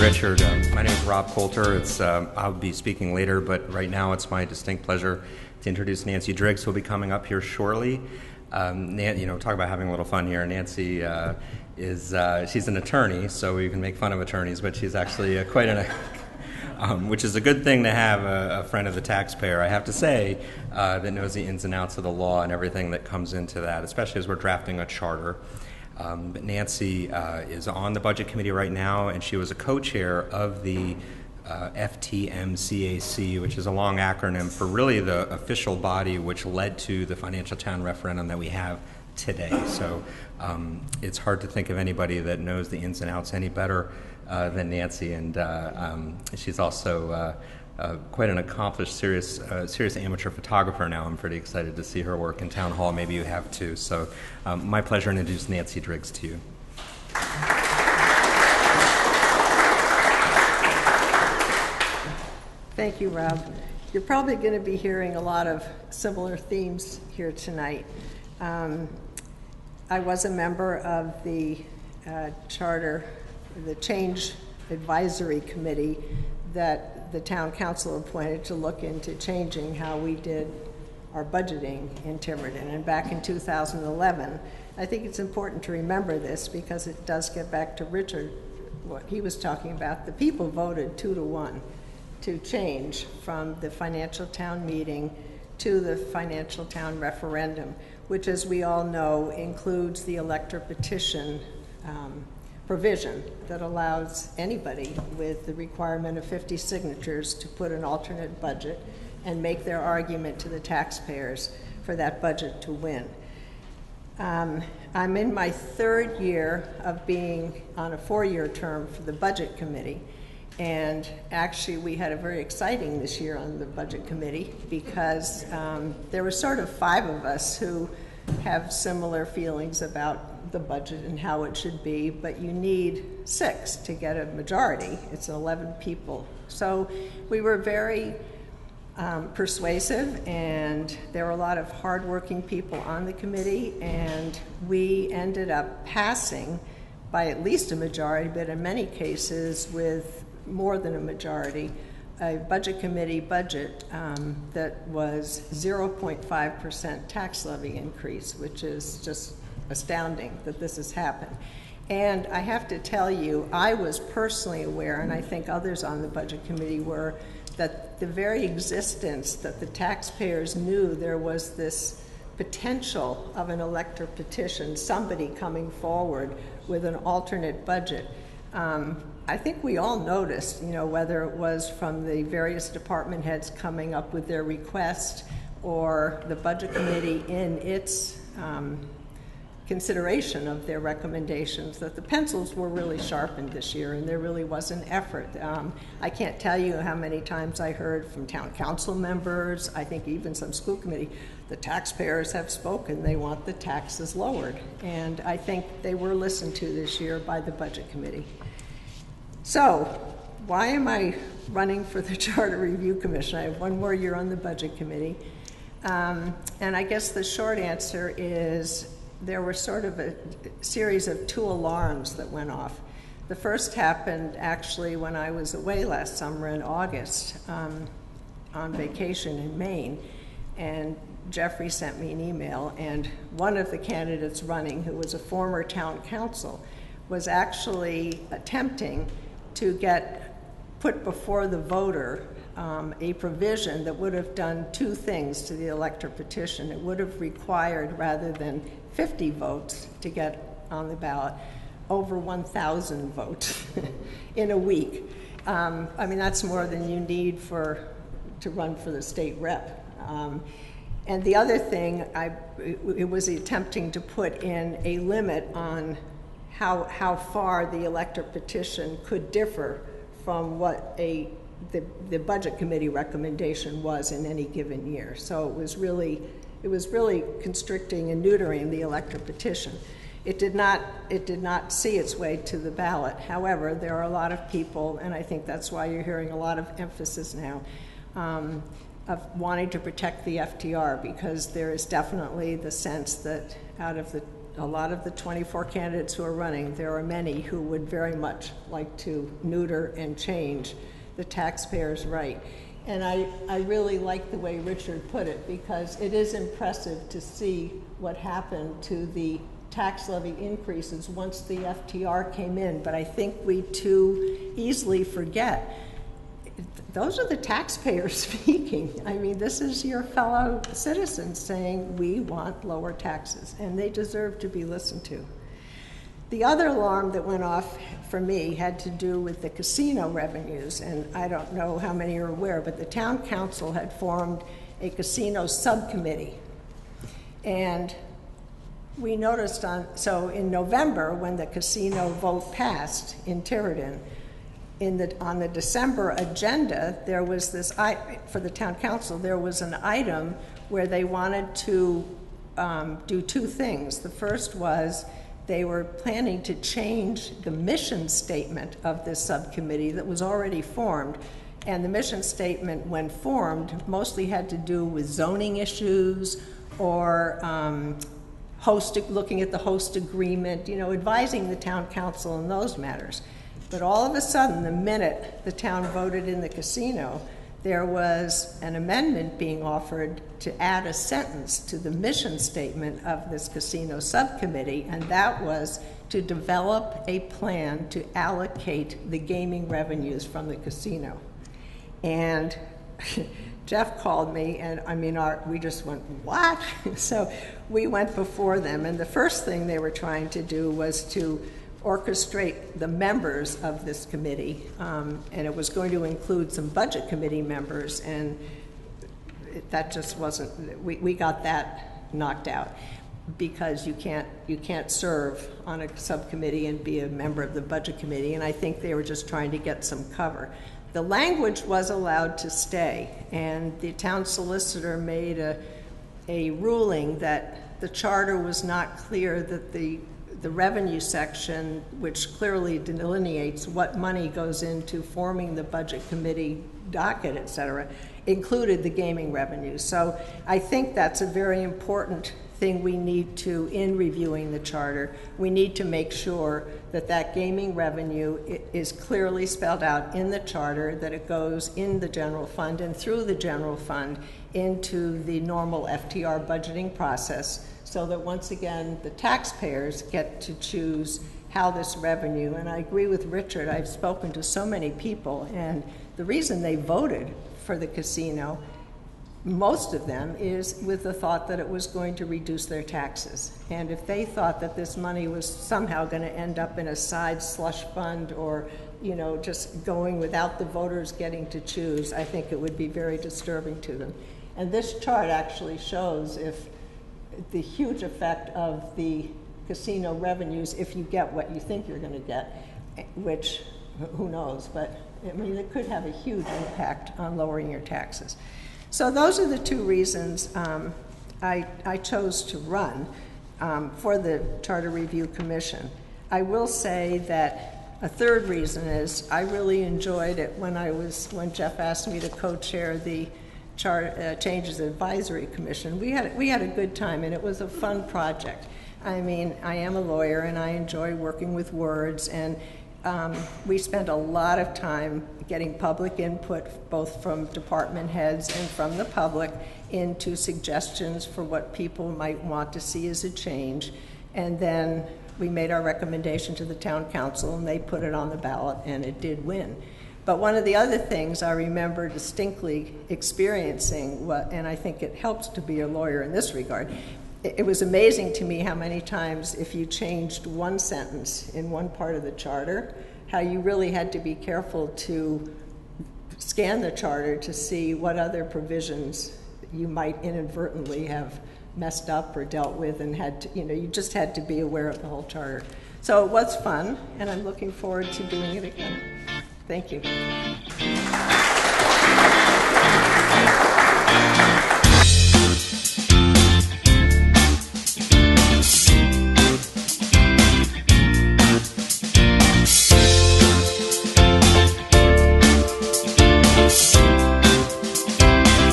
Richard. My name is Rob Coulter. I'll be speaking later, but right now it's my distinct pleasure to introduce Nancy Driggs, who will be coming up here shortly. Talk about having a little fun here. Nancy she's an attorney, so we can make fun of attorneys, but she's actually which is a good thing to have a friend of the taxpayer, I have to say, that knows the ins and outs of the law and everything that comes into that, especially as we're drafting a charter. But Nancy is on the Budget Committee right now, and she was a co-chair of the FTMCAC, which is a long acronym for really the official body which led to the financial town referendum that we have today. So it's hard to think of anybody that knows the ins and outs any better than Nancy, and she's also quite an accomplished, serious amateur photographer now. I'm pretty excited to see her work in Town Hall. Maybe you have too. So my pleasure to introduce Nancy Driggs to you. Thank you, Rob. You're probably going to be hearing a lot of similar themes here tonight. I was a member of the Change Advisory Committee that the town council appointed to look into changing how we did our budgeting in Tiverton. And back in 2011, I think it's important to remember this because it does get back to Richard, what he was talking about. The people voted 2-1 to change from the financial town meeting to the financial town referendum, which, as we all know, includes the elector petition provision that allows anybody with the requirement of 50 signatures to put an alternate budget and make their argument to the taxpayers for that budget to win. I'm in my third year of being on a 4-year term for the Budget Committee, and actually we had a very exciting this year on the Budget Committee because there were sort of 5 of us who have similar feelings about the budget and how it should be, but you need 6 to get a majority. It's 11 people. So we were very persuasive, and there were a lot of hardworking people on the committee, and we ended up passing by at least a majority, but in many cases with more than a majority, a Budget Committee budget that was 0.5% tax levy increase, which is just astounding that this has happened. And I have to tell you, I was personally aware, and I think others on the Budget Committee were, that the very existence that the taxpayers knew there was this potential of an elector petition, somebody coming forward with an alternate budget. I think we all noticed, whether it was from the various department heads coming up with their request or the Budget Committee in its consideration of their recommendations, that the pencils were really sharpened this year, and there really was an effort. I can't tell you how many times I heard from town council members, I think even some school committee, the taxpayers have spoken, they want the taxes lowered. And I think they were listened to this year by the Budget Committee. So, why am I running for the Charter Review Commission? I have 1 more year on the Budget Committee. And I guess the short answer is there were sort of a series of 2 alarms that went off. The first happened actually when I was away last summer in August on vacation in Maine, and Jeffrey sent me an email, and one of the candidates running, who was a former town council, was actually attempting to get put before the voter a provision that would have done 2 things to the elector petition. It would have required, rather than 50 votes to get on the ballot, over 1,000 votes in a week. I mean, that's more than you need to run for the state rep. And the other thing, it was attempting to put in a limit on how far the elector petition could differ from what the Budget Committee recommendation was in any given year. So it was really constricting and neutering the elector petition. It did not see its way to the ballot. However, there are a lot of people, and I think that's why you're hearing a lot of emphasis now, of wanting to protect the FTR, because there is definitely the sense that out of the a lot of the 24 candidates who are running, there are many who would very much like to neuter and change the taxpayers' right. And I really like the way Richard put it, because it is impressive to see what happened to the tax levy increases once the FTR came in. But I think we too easily forget those are the taxpayers speaking. I mean, this is your fellow citizens saying we want lower taxes, and they deserve to be listened to. The other alarm that went off for me had to do with the casino revenues, and I don't know how many are aware, but the town council had formed a casino subcommittee. And we noticed so in November, when the casino vote passed in Tiverton, on the December agenda, there was this, for the town council, there was an item where they wanted to do two things. The first was they were planning to change the mission statement of this subcommittee that was already formed. And the mission statement, when formed, mostly had to do with zoning issues or looking at the host agreement, advising the town council in those matters. But all of a sudden, the minute the town voted in the casino, there was an amendment being offered to add a sentence to the mission statement of this casino subcommittee, and that was to develop a plan to allocate the gaming revenues from the casino. And Jeff called me, and we just went, what? So we went before them, and the first thing they were trying to do was to orchestrate the members of this committee, and it was going to include some budget committee members, and that just wasn't, we got that knocked out, because you can't serve on a subcommittee and be a member of the budget committee, and I think they were just trying to get some cover. The language was allowed to stay, and the town solicitor made a ruling that the charter was not clear, that the revenue section, which clearly delineates what money goes into forming the budget committee docket, et cetera, included the gaming revenue. So I think that's a very important thing we need to, in reviewing the charter, we need to make sure that that gaming revenue is clearly spelled out in the charter, that it goes in the general fund and through the general fund into the normal FTR budgeting process, so that once again the taxpayers get to choose how this revenue, and I agree with Richard, I've spoken to so many people, and the reason they voted for the casino, most of them, is with the thought that it was going to reduce their taxes. And if they thought that this money was somehow going to end up in a side slush fund, or just going without the voters getting to choose, I think it would be very disturbing to them. And this chart actually shows if the huge effect of the casino revenues, if you get what you think you're going to get, which who knows, but it could have a huge impact on lowering your taxes. So those are the two reasons I chose to run for the Charter Review Commission. I will say that a third reason is I really enjoyed it when Jeff asked me to co-chair the Changes Advisory Commission. We had a good time, and it was a fun project. I mean, I am a lawyer, and I enjoy working with words, and we spent a lot of time getting public input, both from department heads and from the public, into suggestions for what people might want to see as a change. And then we made our recommendation to the town council, and they put it on the ballot, and it did win. But one of the other things I remember distinctly experiencing, and I think it helps to be a lawyer in this regard, it was amazing to me how many times, if you changed one sentence in one part of the charter, how you really had to be careful to scan the charter to see what other provisions you might inadvertently have messed up or dealt with, and you just had to be aware of the whole charter. So it was fun, and I'm looking forward to doing it again. Thank you.